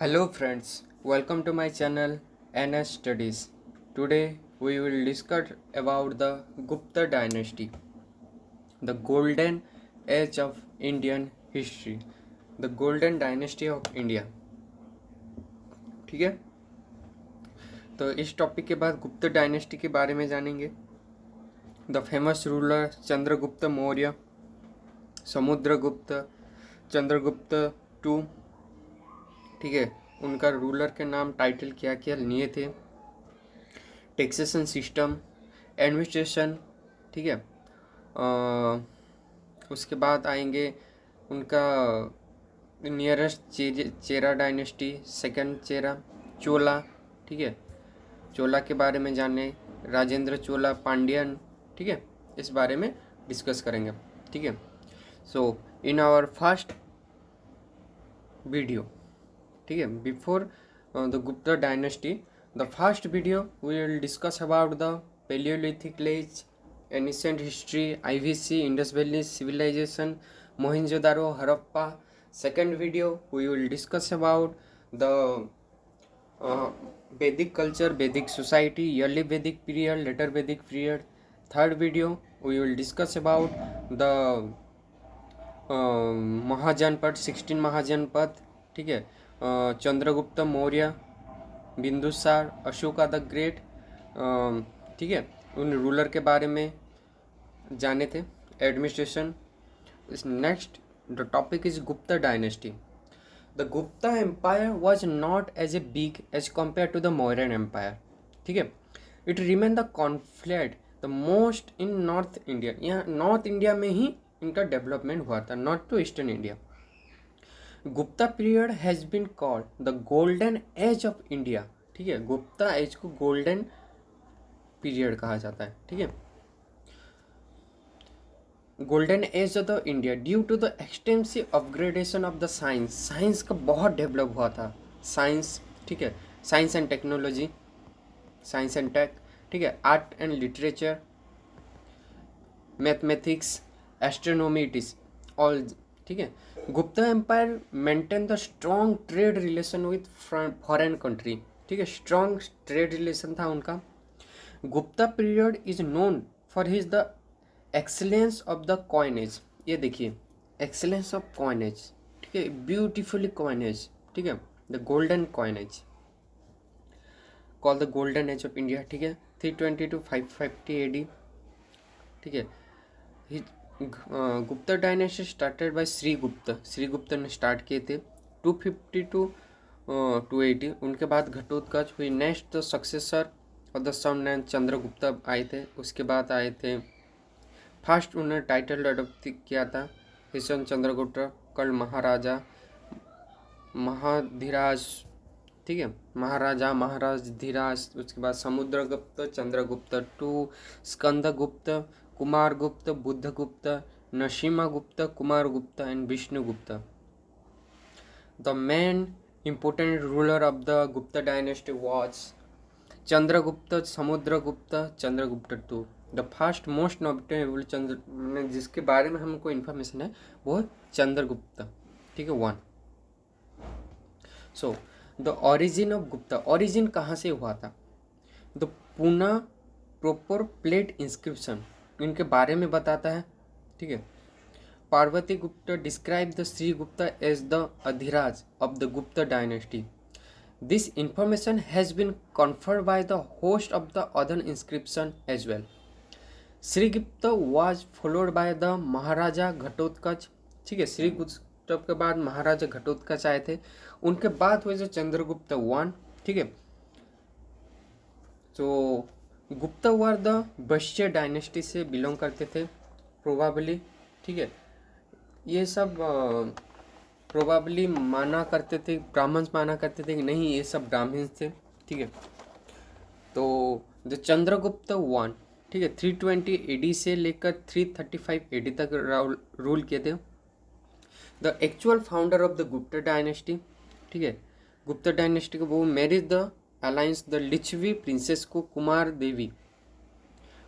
Hello friends, welcome to my channel NS Studies. Today we will discuss about the Gupta dynasty, the golden age of Indian history, the golden dynasty of India. ठीक है, तो इस topic के बाद Gupta dynasty के बारे में जानेंगे। The famous ruler Chandragupta Maurya, Samudragupta, Chandragupta two, ठीक है, उनका रूलर के नाम टाइटल क्या क्या लिए थे, टैक्सेशन सिस्टम, एडमिनिस्ट्रेशन, ठीक है। उसके बाद आएंगे उनका नियरेस्ट चेरा डायनेस्टी, सेकंड चेरा, चोला, ठीक है, चोला के बारे में जाने, राजेंद्र चोला, पांड्यन, ठीक है, इस बारे में डिस्कस करेंगे, ठीक है। So in our first video, ठीक है, before the Gupta dynasty, the first video we will discuss about the palaeolithic age, ancient history, IVC, Indus valley civilisation, Mohenjodaro, Harappa. Second video we will discuss about the Vedic culture, Vedic society, early Vedic period, later Vedic period. Third video we will discuss about the महाजनपद, 16 महाजनपद, ठीक है, Chandragupta Maurya, Bindusara, Ashoka the great, ठीक है, उन ruler के बारे में जाने थे, administration. Next the topic is Gupta dynasty. The Gupta empire was not as big as compared to the Mauryan empire, ठीक है. It remained the conflict the most in North India. यहाँ नॉर्थ इंडिया में ही इनका development हुआ था, not to eastern India. Gupta period has been called the golden age of India, ठीक है. गुप्ता एज को गोल्डन पीरियड कहा जाता है, ठीक है. Golden age of the India due to the extensive upgradation of the science. Science का बहुत डेवलप हुआ था, साइंस, ठीक है, science and technology, science and tech, ठीक है, art and literature, mathematics, astronomy, it is all, ठीक है. Gupta empire maintain the strong trade relation with foreign country, ठीक है, स्ट्रॉन्ग ट्रेड रिलेशन था उनका. Gupta period is known for his the excellence of the coinage. ये देखिए, एक्सेलेंस ऑफ कॉइनेज, ठीक है, ब्यूटीफुली कॉइनेज, ठीक है, the golden coinage call the golden age of India, ठीक है. 320 to 550 AD, ठीक है. Gupta dynasty started by Srigupta ने स्टार्ट किए थे. 250 to 280. उनके बाद घटोत्कच हुई. Next the successor of the son and Chandragupta आए थे. उसके बाद आए थे, फर्स्ट उन्होंने टाइटल अडॉप्ट किया था किशन चंद्रगुप्त, कल महाराजा महाधीराज, ठीक है, महाराजा महाराज धीराज. उसके बाद Samudragupta, Chandragupta two, Skandagupta, Kumaragupta, Buddhagupta, Narasimhagupta, Kumaragupta and Vishnugupta. The main important ruler of the Gupta dynasty was Chandragupta, Samudragupta, Chandragupta two. The first most notable Chandra, जिसके बारे में हमको इन्फॉर्मेशन है वो चंद्रगुप्त, ठीक है, 1. So the origin of Gupta, origin कहाँ से हुआ था? The Poona proper plate inscription इनके बारे में बताता है, ठीक है. Parvati Gupta describe the Shri Gupta as the Adhiraj of the Gupta dynasty. This information has been conferred by the host of the other inscription as well. Srigupta was followed by the Maharaja Ghatotkacha, ठीक है. श्रीगुप्त के बाद महाराजा घटोत्कच आए थे. उनके बाद हुए जो चंद्रगुप्त 1, ठीक है. तो Gupta were the Vysya dynasty से बिलोंग करते थे प्रोबाबली, ठीक है. ये सब प्रोबाबली माना करते थे, ब्राह्मण्स माना करते थे कि नहीं ये सब ब्राह्मण्स थे, ठीक है. तो द चंद्रगुप्त 1, ठीक है, 320 AD से लेकर 335 AD तक रूल किए थे. The actual founder of the Gupta dynasty, ठीक है, गुप्ता डायनेस्टी को वो marriage the alliance the Lichchhavi princess को, कुमार देवी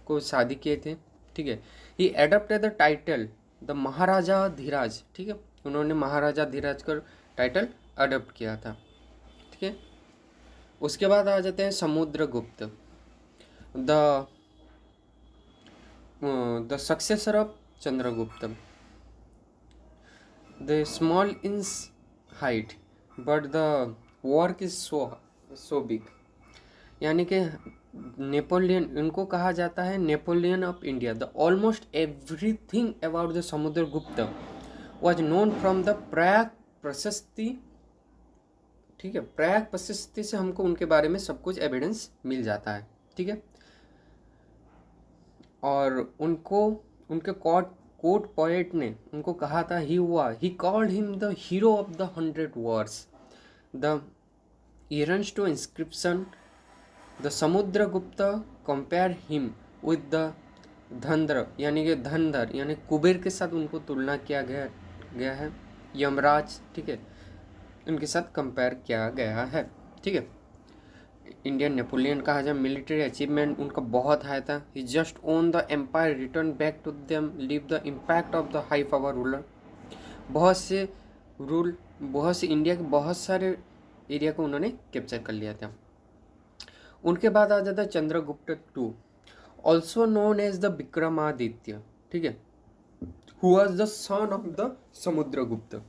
को शादी किए थे, ठीक है. He adopted the title the Maharaja Dhiraj, ठीक है, उन्होंने महाराजा धीराज का टाइटल अडॉप्ट किया था. ओके, उसके बाद आ जाते हैं Samudragupta, the the successor of Chandragupta, the small in height but the work is so big, यानी कि नेपोलियन, इनको कहा जाता है Napoleon of India. The almost everything about the Samudragupta was known from the Prayag प्रशस्ति। ठीक है, प्रयाग प्रशस्ति से हमको उनके बारे में सब कुछ एविडेंस मिल जाता है। ठीक है, और उनको उनके कोर्ट पोएट ने उनको कहा था, he called him the hero of the 100 wars. The Eran's to inscription the Samudragupta compare him with the Dhandhar, यानी कि धनधर यानी कुबेर के साथ उनको तुलना किया गया है। यमराज, ठीक है, उनके साथ कंपेयर किया गया है। ठीक है, इंडियन नेपोलियन कहा जाए, मिलिट्री अचीवमेंट उनका बहुत हाई था। He just own the empire, return back to them, leave the impact of the high power ruler. बहुत से इंडिया के बहुत सारे एरिया को उन्होंने कैप्चर कर लिया था। उनके बाद आ जाता है Chandragupta two, also known as the Vikramaditya. ठीक है, who was the son of the Samudragupta.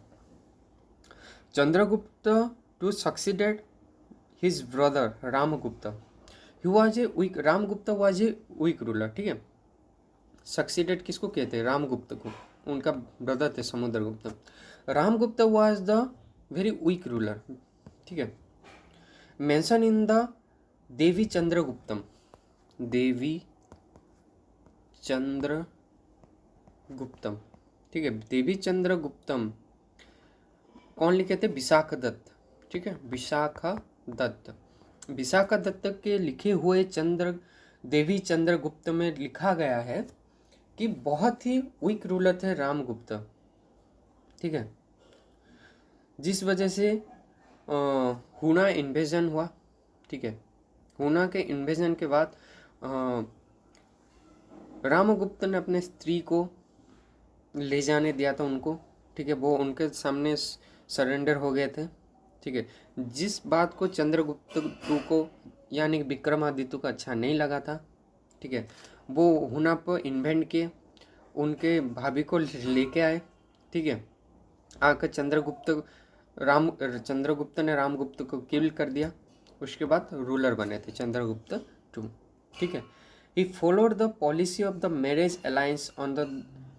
Chandragupta two succeeded his brother Ramagupta. He was a weak, Ramagupta was a weak ruler. ठीक है, सक्सीडेड किसको कहते हैं? रामगुप्त को, उनका ब्रदर थे Samudragupta. Ramagupta was the very weak ruler. ठीक है, मेंशन इन द देवी चंद्रगुप्तम, देवी चंद्रगुप्तम। ठीक है, देवी चंद्रगुप्तम कौन लिखे थे? विशाखदत्त। ठीक है, विशाखदत्त। विशाखदत्त के लिखे हुए देवी चंद्रगुप्त में लिखा गया है कि बहुत ही वीक रूलर थे रामगुप्त। ठीक है, जिस वजह से हुना इन्वेजन हुआ। ठीक है, हुना के इन्वेजन के बाद रामगुप्त ने अपने स्त्री को ले जाने दिया था उनको। ठीक है, वो उनके सामने सरेंडर हो गए थे। ठीक है, जिस बात को चंद्रगुप्त टू को यानी विक्रमादित्य को अच्छा नहीं लगा था। ठीक है, वो हुना पर इन्वेंट किए, उनके भाभी को लेके आए। ठीक है, आकर चंद्रगुप्त ने रामगुप्त को किल कर दिया। उसके बाद रूलर बने थे चंद्रगुप्त टू। ठीक है, he followed the policy of the marriage alliance on the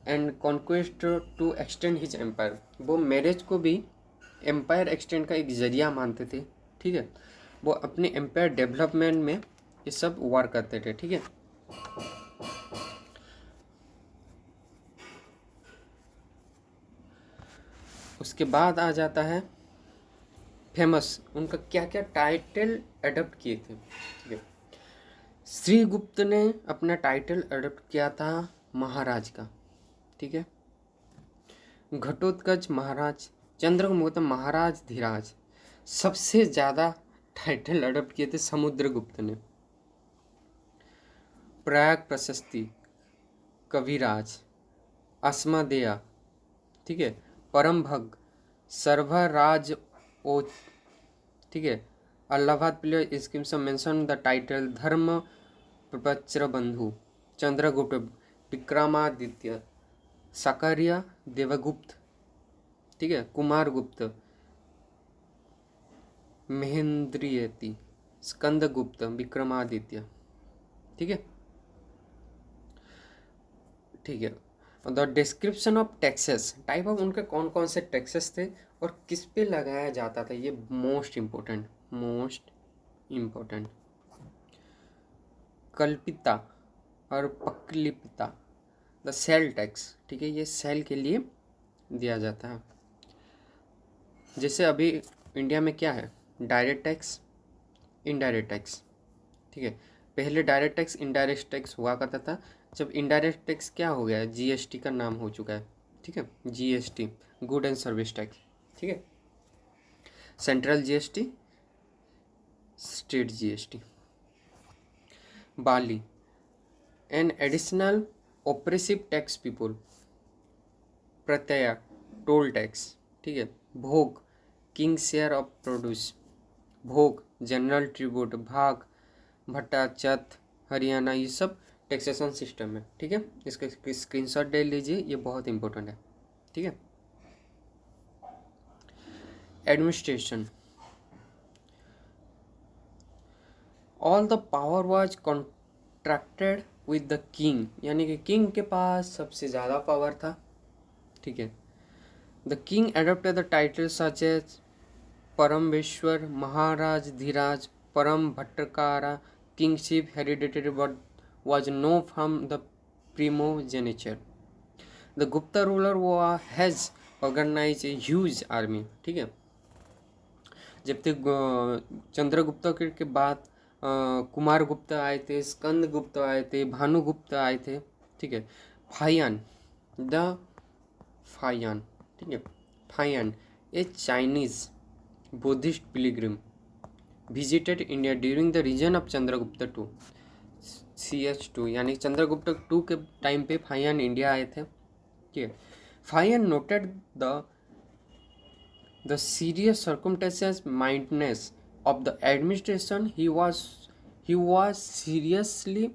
and conquest to extend his empire. वो मैरिज को भी एम्पायर एक्सटेंड का एक जरिया मानते थे। ठीक है, वो अपने एम्पायर डेवलपमेंट में ये सब वर्क करते थे। ठीक है, उसके बाद आ जाता है फेमस, उनका क्या क्या टाइटल अडॉप्ट किए थे। ठीक है, श्रीगुप्त ने अपना टाइटल अडॉप्ट किया था महाराज का। ठीक है, घटोत्कच महाराज, चंद्रगुप्त महाराज धीराज। सबसे ज़्यादा टाइटल अडॉप्ट किए थे समुद्रगुप्त ने। प्रयाग प्रशस्ति, कविराज, अस्मदेया। ठीक है, परम भग, सर्वराज ओ। ठीक है, अल्लाहाबाद प्लेयर स्कीम से मेंशन द टाइटल धर्म प्रपत्र बंधु, चंद्रगुप्त, विक्रमादित्य, साकारिया देवगुप्त। ठीक है, कुमारगुप्त, महेंद्रियति, स्कंदगुप्त, विक्रमादित्य। ठीक है, ठीक है, the description of taxes, type of उनके कौन कौन से टैक्सेस थे और किस पे लगाया जाता था, ये मोस्ट इम्पोर्टेंट। कल्पिता और पक्लिपिता, द सेल टैक्स। ठीक है, ये सेल के लिए दिया जाता है। जैसे अभी इंडिया में क्या है? Direct tax, indirect tax. ठीक है, पहले डायरेक्ट टैक्स इनडायरेक्ट टैक्स हुआ करता था। जब इनडायरेक्ट टैक्स क्या हो गया है, जीएसटी का नाम हो चुका है। ठीक है, GST, good and service tax. ठीक है, central GST, state GST. Bali, an additional oppressive tax people, Pratyaya, toll tax. ठीक है, भोग, किंग शेयर ऑफ प्रोड्यूस, भोग, जनरल ट्रिब्यूट, भाग, भट्टा, चत, हरियाणा, ये सब टैक्सेशन सिस्टम है। ठीक है, इसका स्क्रीनशॉट ले लीजिए, ये बहुत इंपॉर्टेंट है। ठीक है, administration, all the power was contracted with the king, यानी कि किंग के पास सबसे ज़्यादा पावर था। ठीक है, the king adopted the title such as Parameshwar, Maharaj Dhiraj, Param भट्टकारा, kingship hereditary but was no from the primogeniture. The Gupta ruler has organized a huge army. ठीक है, जब तक चंद्रगुप्त के बाद कुमार गुप्त आए थे, स्कंद गुप्त आए थे, भानुगुप्त आए थे। ठीक है, फायान, द फायान, ठीक है, Fahien a Chinese Buddhist pilgrim visited India during the region of Chandragupta two, CH2, यानी चंद्रगुप्त टू के टाइम पे फायान इंडिया आए थे। ठीक है, फायान noted the serious circumstances mindness of the administration. He was seriously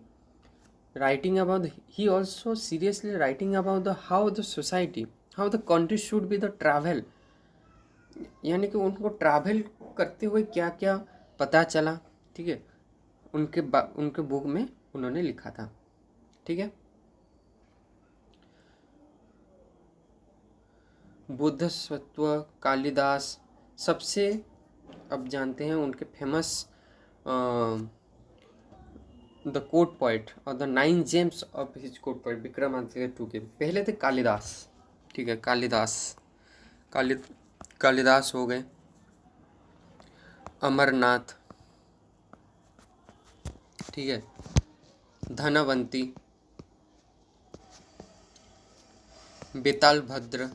writing about he also seriously writing about the how the society, how the country should be the travel, यानी कि उनको travel करते हुए क्या क्या पता चला। ठीक है, उनके बुक में उन्होंने लिखा था। ठीक है, बुद्ध सत्व, कालिदास, सबसे अब जानते हैं उनके फेमस द कोर्ट पोएट और the 9 gems of his court poet Vikramaditya two के पहले थे कालिदास। ठीक है, कालिदास हो गए, अमरनाथ, ठीक है, धनवंती, बेताल भद्र,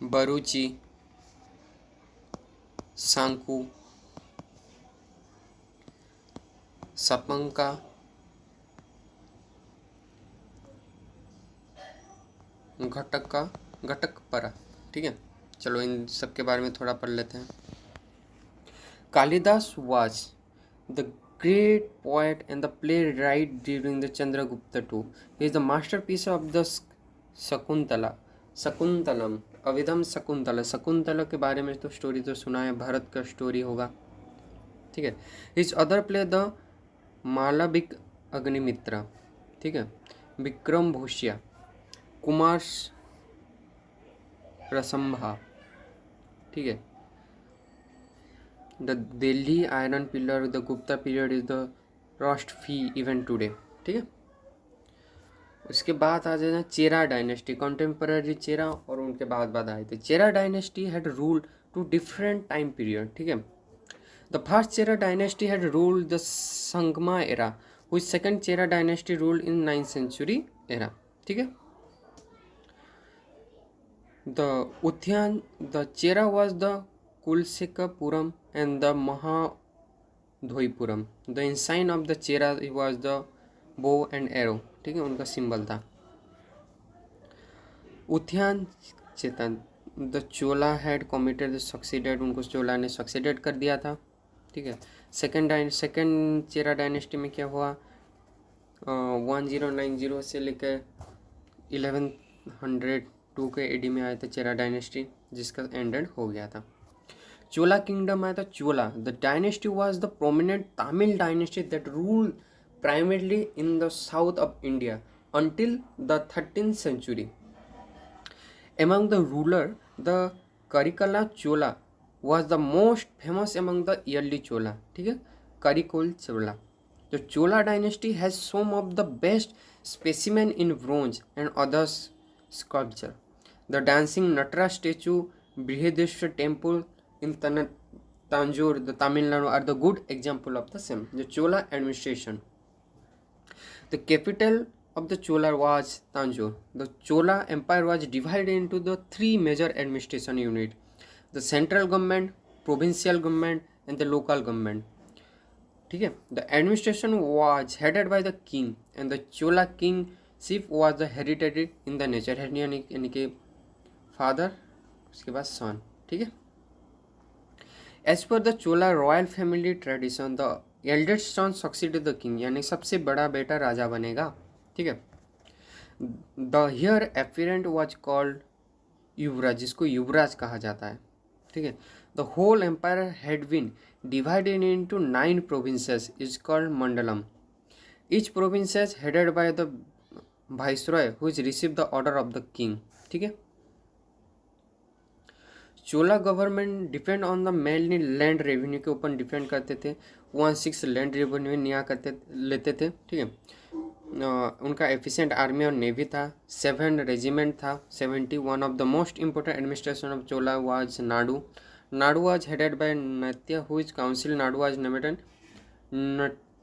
बरूची, सांकू, सपंका, घटकपरा। ठीक है, चलो इन सब के बारे में थोड़ा पढ़ लेते हैं। Kalidas was the great poet and the playwright during the Chandragupta II. He is the masterpiece of the Shakuntalam, Abhidhamma Shakuntala के बारे में तो स्टोरी तो सुना है, भरत का स्टोरी होगा। ठीक है, his other play the Malavikagnimitram, ठीक है, विक्रम भूषिया, कुमार रसंभा, ठीक है, the Delhi iron pillar, the Gupta period is the rust free even today. ठीक है, उसके बाद आ जाए चेरा डायनेस्टी, कॉन्टेम्पररी चेरा और उनके बाद आए थे। Chera dynasty had ruled two different time period. ठीक है, the first Chera dynasty had ruled the Sangam era, which second Chera dynasty ruled in 9th century era. ठीक है, the Chera was the Kulashekharapuram and the Mahadhoipuram. The ensign of the Chera was the bow and arrow. ठीक है, उनका symbol था। Uthiyan Chetan, the Chola had committed succeeded, उनको चोला ने succeeded कर दिया था। ठीक है, सेकेंड चेरा डायनेस्टी में क्या हुआ, 1090 से लेकर 1102 के एडी में आए थे चेरा डायनेस्टी, जिसका एंडेड हो गया था। चोला किंगडम आया था। Chola the dynasty was the prominent Tamil dynasty that ruled primarily in the south of India until the 13th century. Among the ruler, the Karikala Chola was the most famous among the early Chola. ठीक है, Karikol Chola. The Chola dynasty has some of the best specimen in bronze and other sculpture. The dancing Natara statue, Brihadeshwar temple in Tanjore, the Tamil Nadu, are the good example of the same. The Chola administration. The capital of the Chola was Tanjore. The Chola empire was divided into the three major administration units: the central government, provincial government, and the local government. ठीक है, the administration was headed by the king, and the Chola kingship was the hereditary in the nature. यानी कि father उसके बाद सन, ठीक है। As per the Chola royal family tradition the eldest son succeed the king, यानी सबसे बड़ा बेटा राजा बनेगा, ठीक है। The heir apparent was called Yuvraj, जिसको युवराज कहा जाता है, ठीक है। The whole empire had been divided into 9 provinces is called Mandalam. Each provinces headed by the viceroy who is receive the order of the king, ठीक है। Chola government depend on the mainly land revenue के ऊपर depend करते थे। 1/6 land revenue निया करते लेते थे, ठीक है। उनका एफिशिएंट आर्मी और नेवी था। 7 रेजिमेंट था। 70 one of the most important administration of Chola was Nadu. Nadu was headed by Nattar who is council Nadu was nominated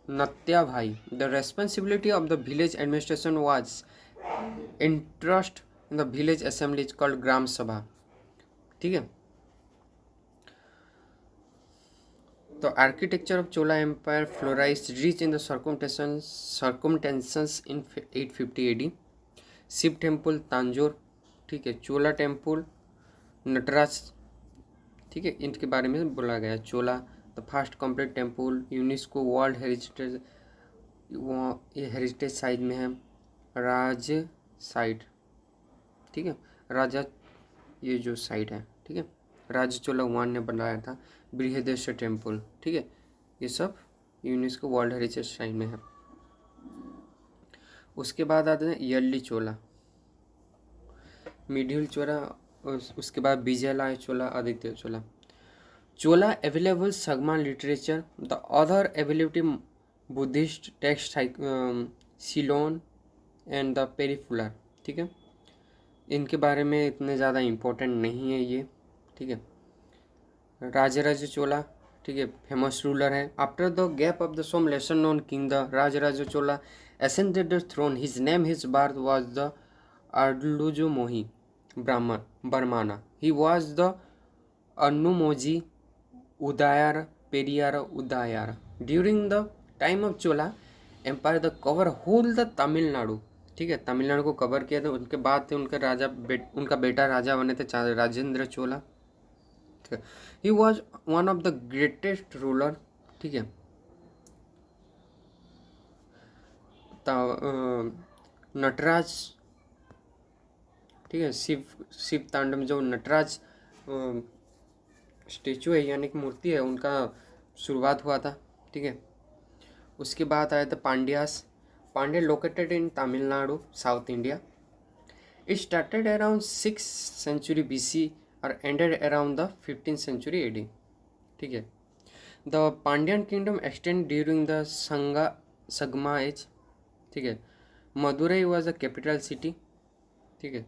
Nattar by. The responsibility of the village administration was entrust in the village assembly is called Gram Sabha, ठीक है। तो architecture of Chola empire flourished rich in the circumstances in 850 AD। Shiva temple Tanjore, ठीक है। चोला temple Nataraj, ठीक है, इनके बारे में बोला गया। Chola the first complete temple, UNESCO world heritage, ये हेरिटेज साइट में है। राज साइट, ठीक है, राजा ये जो साइट है, ठीक है, राज चोला 1 ने बनाया था। बृहदेश्वर टेम्पल, ठीक है, ये सब यूनेस्को वर्ल्ड हेरिटेज साइट में है। उसके बाद आते हैं यल्ली चोला, मिडिल चोला, उसके बाद Vijayalaya Chola, Aditya Chola. Chola available Sangam literature, the other availability Buddhist text Ceylon and the Periplus, ठीक है। इनके बारे में इतने ज़्यादा इम्पोर्टेंट नहीं है ये, ठीक है। राजराज चोला, ठीक है, फेमस रूलर है। After the gap of the some lesson known king the Rajaraja Chola ascended the throne. His name, his birth was the Ardluju Mohi Brahmana. He was the Anumoji Udayar Periyar Udayar. During the time of Chola Empire, the cover whole the Tamil Nadu, ठीक है, तमिलनाडु को cover किया था। उनके बाद थे उनके उनका बेटा राजा बने थे राजेंद्र चोला, ठीक है। He was one of the greatest ruler, ठीक है। नटराज, ठीक है, शिव तांडव जो नटराज स्टेचू है यानी कि मूर्ति है, उनका शुरुआत हुआ था, ठीक है। उसके बाद आया था Pandyas. Pandya located in Tamil Nadu, south India. It started around 6th century BC और ended around the 15th century AD, ठीक है। The Pandyan kingdom extend during the Sangama age, ठीक है। Madurai was a capital city, ठीक है।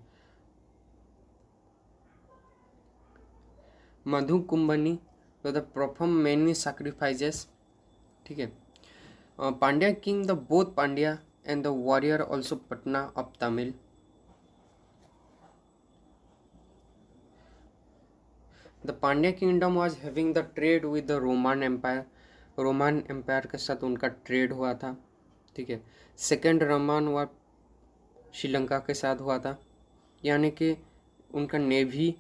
Madhu Kumbhani the perform many sacrifices, ठीक है। Pandya king the both Pandya and the warrior also patron of Tamil. The Pandya kingdom was having the trade with the Roman empire. Roman empire के साथ उनका trade हुआ था, ठीक है। सेकेंड रोमन वॉर श्रीलंका के साथ हुआ था, यानी कि उनका नेवी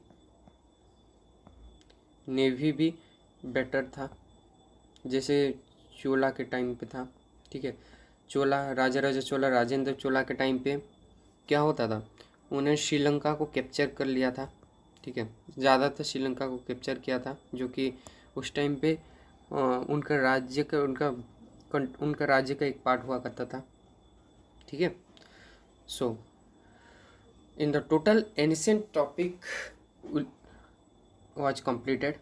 भी बेटर था जैसे चोला के टाइम पे था, ठीक है। राजा चोला राजेंद्र चोला के टाइम पे क्या होता था, उन्हें श्रीलंका को कैप्चर कर लिया था, ठीक है। ज़्यादातर श्रीलंका को कैप्चर किया था, जो कि उस टाइम पे उनका राज्य का एक पार्ट हुआ करता था, ठीक है। So in the total ancient topic was completed.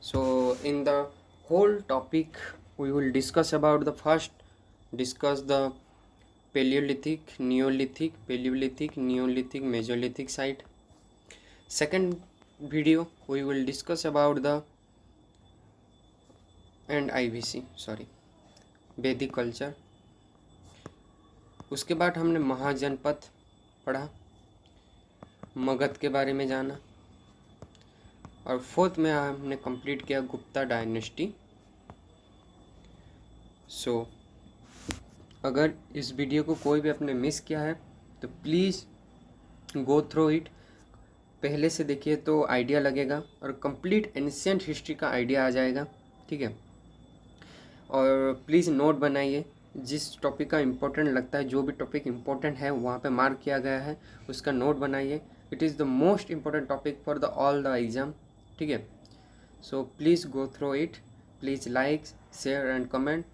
So in the whole topic we will discuss about the Paleolithic, Neolithic, Mesolithic site. Second video we will discuss about the Vedic culture. उसके बाद हमने महाजनपद पढ़ा, मगध के बारे में जाना, और 4th में हमने कंप्लीट किया गुप्ता डायनेस्टी। सो अगर इस वीडियो को कोई भी आपने मिस किया है तो प्लीज़ गो थ्रू इट, पहले से देखिए तो आइडिया लगेगा और कंप्लीट एंशिएंट हिस्ट्री का आइडिया आ जाएगा, ठीक है। और प्लीज़ नोट बनाइए, जिस टॉपिक का इम्पोर्टेंट लगता है, जो भी टॉपिक इम्पोर्टेंट है वहाँ पे मार्क किया गया है, उसका नोट बनाइए। It is the most important topic for the all the exam, ठीक है। So please go through it. Please like, share and comment.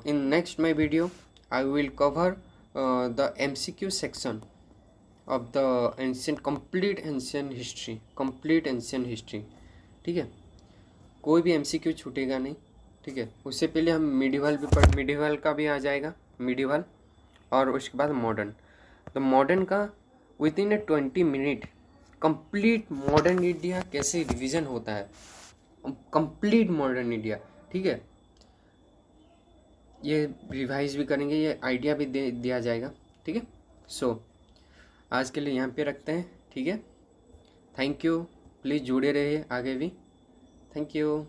In next my video, I will cover the MCQ section of the complete ancient history. ठीक है, कोई भी MCQ छूटेगा नहीं, ठीक है। उससे पहले हम मिडिवल का भी आ जाएगा, मिडिवल, और उसके बाद मॉडर्न। तो मॉडर्न का with in 20 minute complete modern India कैसे रिवीजन होता है, कंप्लीट मॉडर्न इंडिया, ठीक है। ये रिवाइज भी करेंगे, ये आइडिया भी दिया जाएगा, ठीक है। सो आज के लिए यहाँ पे रखते हैं, ठीक है। थैंक यू, प्लीज़ जुड़े रहिए आगे भी। Thank you.